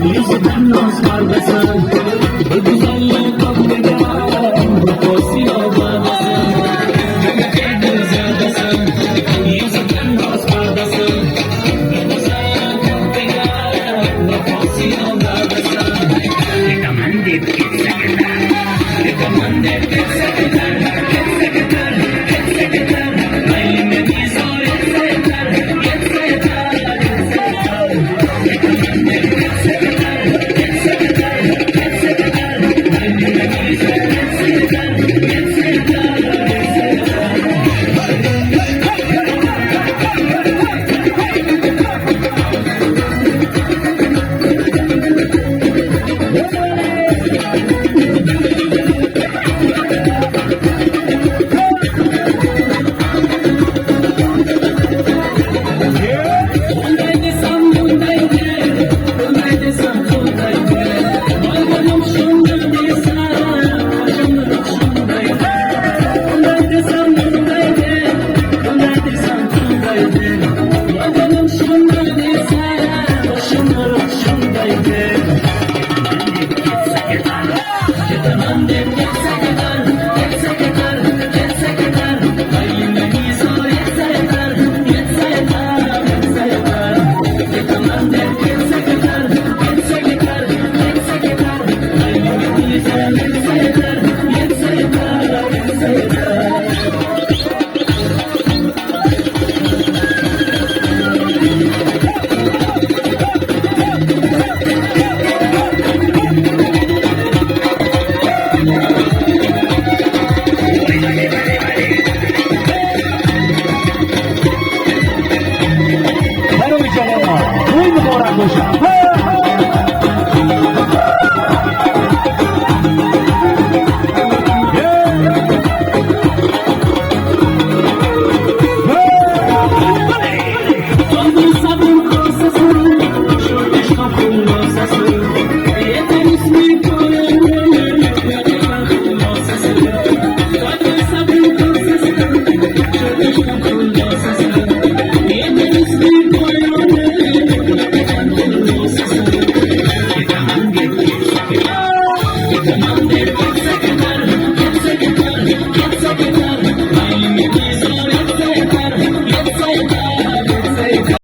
Yüzünden naz kardeşim, bu güzelliği kabuleden, bu pozisyonu babasın. Yüzünden naz kardeşim, bu güzelliği kabuleden, bu pozisyonu babasın. Recommended kids secretary, recommended kids secretary, kids secretary, kids secretary. Aileme bir soru secretary, kids secretary, kids secretary. Recommended kids secretary, kids secretary, kids secretary. Aileme bir soru secretary, kids secretary, Monday.